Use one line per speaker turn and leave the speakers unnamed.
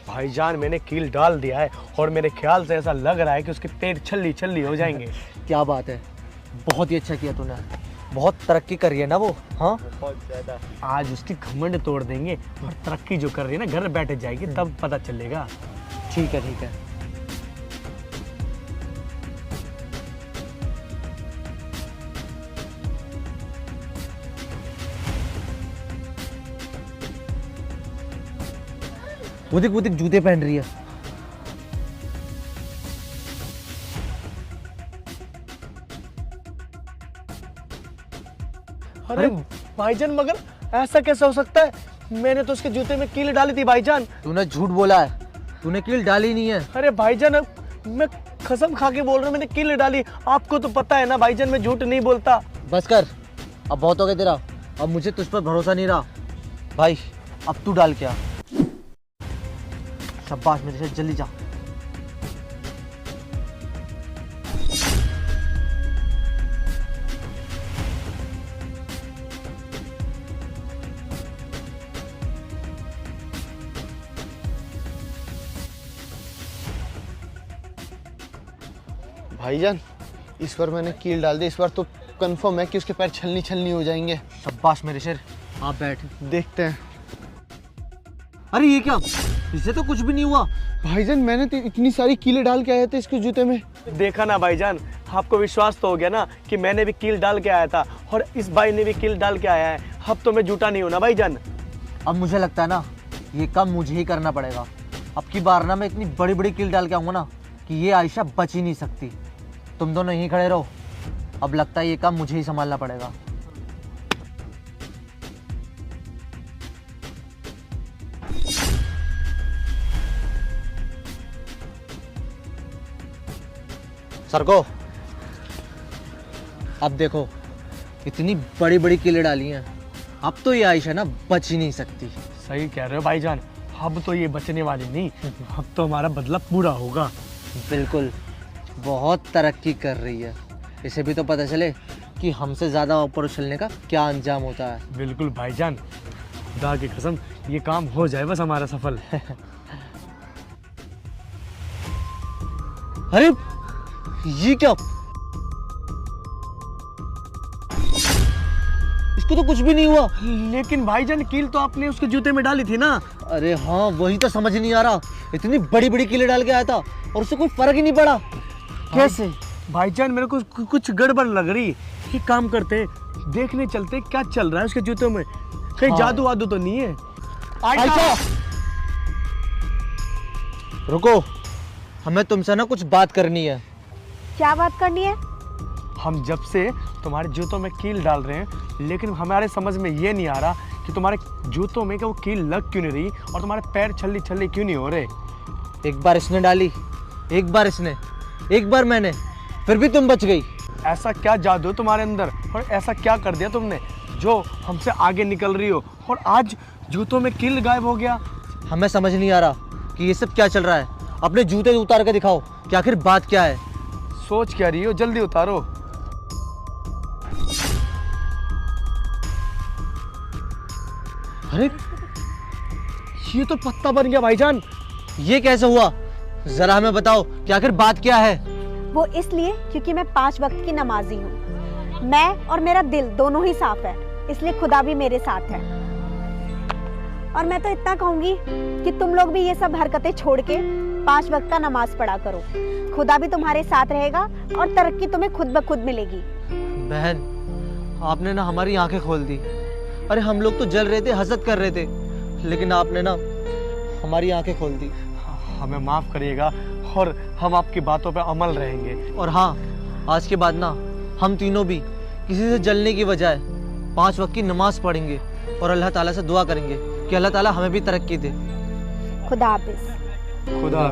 भाईजान मैंने कील डाल दिया है और मेरे ख्याल से ऐसा लग रहा है कि उसके पेट छल्ली छल्ली हो जाएंगे।
क्या बात है, बहुत ही अच्छा किया तूने। बहुत तरक्की कर रही है ना वो। हाँ,
बहुत ज्यादा। आज उसकी घमंड तोड़ देंगे और तरक्की जो कर रही है ना घर बैठ जाएगी, तब पता चलेगा।
ठीक है ठीक है। वो देख जूते पहन रही है।
अरे भाईजान, मगर ऐसा कैसे हो सकता है? मैंने तो उसके जूते में कील डाली थी भाईजान।
तूने झूठ बोला है, तूने कील डाली नहीं है।
अरे भाईजान, मैं कसम खा के बोल रहा हूँ, मैंने कील डाली। आपको तो पता है ना भाईजान, मैं झूठ नहीं बोलता।
बस कर, अब बहुत हो गया तेरा। अब मुझे तुझ पर भरोसा नहीं रहा भाई। अब तू डाल क्या। शाबाश मेरे से, जल्दी जा।
भाईजान, इस बार मैंने कील डाल दी। इस बार तो कंफर्म है कि उसके पैर छलनी छलनी हो जाएंगे।
शाबाश मेरे शेर, आप बैठ।
देखते हैं।
अरे ये क्या, इससे तो कुछ भी नहीं हुआ।
भाईजान, मैंने तो इतनी सारी कीले डाल के आए थे इसके जूते में।
देखा ना भाईजान, आपको विश्वास तो हो गया ना कि मैंने भी कील डाल के आया था और इस भाई ने भी कील डाल के आया है। अब तो मैं झूठा नहीं हूं ना भाईजान।
अब मुझे लगता है ना, ये काम मुझे ही करना पड़ेगा। अब की बार ना मैं इतनी बड़ी बड़ी कील डाल के आऊंगा ना कि ये आयशा बच ही नहीं सकती। तुम दोनों यहीं खड़े रहो, अब लगता है ये काम मुझे ही संभालना पड़ेगा। सरको, अब देखो इतनी बड़ी बड़ी कीलें डाली हैं, अब तो ये आयशा ना बच ही नहीं सकती।
सही कह रहे हो भाईजान, अब तो ये बचने वाली नहीं, अब तो हमारा बदला पूरा होगा।
बिल्कुल, बहुत तरक्की कर रही है। इसे भी तो पता चले कि हमसे ज़्यादा ऊपर उछलने का क्या अंजाम होता है।
बिल्कुल भाईजान, खुदा की कसम ये काम हो जाए बस हमारा सफल।
अरे ये क्या, इसको तो कुछ भी नहीं हुआ।
लेकिन भाईजान, कील तो आपने उसके जूते में डाली थी ना।
अरे हाँ, वही तो समझ नहीं आ रहा। इतनी बड़ी बड़ी कीलें डाल के आया था और उससे कोई फर्क ही नहीं पड़ा। कैसे?
भाईजान, मेरे को कुछ गड़बड़ लग रही। ये काम करते, देखने चलते क्या चल रहा है उसके जूतों में। कहीं
हाँ।
जादू वादू तो नहीं है?
आयशा, रुको, हमें तुमसे ना कुछ बात करनी है।
क्या बात करनी है?
हम जब से तुम्हारे जूतों में कील डाल रहे हैं, लेकिन हमारे समझ में ये नहीं आ रहा कि तुम्हारे जूतों में क्या वो कील लग क्यों नहीं रही और तुम्हारे पैर छल्ली छल्ली क्यों नहीं हो रहे।
एक बार इसने डाली, एक बार इसने, एक बार मैंने, फिर भी तुम बच गई।
ऐसा क्या जादू है तुम्हारे अंदर और ऐसा क्या कर दिया तुमने जो हमसे आगे निकल रही हो और आज जूतों में कील गायब हो गया।
हमें समझ नहीं आ रहा कि ये सब क्या चल रहा है। अपने जूते उतार के दिखाओ कि आखिर बात क्या है।
सोच क्या रही हो, जल्दी उतारो। अरे ये तो पत्ता बन गया भाईजान।
ये कैसे हुआ, जरा हमें बताओ कि आखिर बात क्या है।
वो इसलिए क्योंकि मैं 5 वक्त की नमाजी हूँ। मैं और मेरा दिल दोनों ही साफ है, इसलिए खुदा भी मेरे साथ है। और मैं तो इतना कहूंगी कि तुम लोग भी ये सब हरकतें छोड़ के 5 वक्त का नमाज पढ़ा करो। खुदा भी तुम्हारे साथ रहेगा और तरक्की तुम्हें खुद ब खुद मिलेगी।
बहन, आपने ना हमारी आंखें खोल दी। अरे हम लोग तो जल रहे थे, हसद कर रहे थे, लेकिन आपने ना हमारी आंखें खोल दी।
हमें माफ करिएगा और हम आपकी बातों पे अमल रहेंगे।
और हाँ, आज के बाद ना हम तीनों भी किसी से जलने की बजाय 5 वक्त की नमाज पढ़ेंगे और अल्लाह ताला से दुआ करेंगे कि अल्लाह ताला हमें भी तरक्की दे।
खुदा हाफिज।
खुदा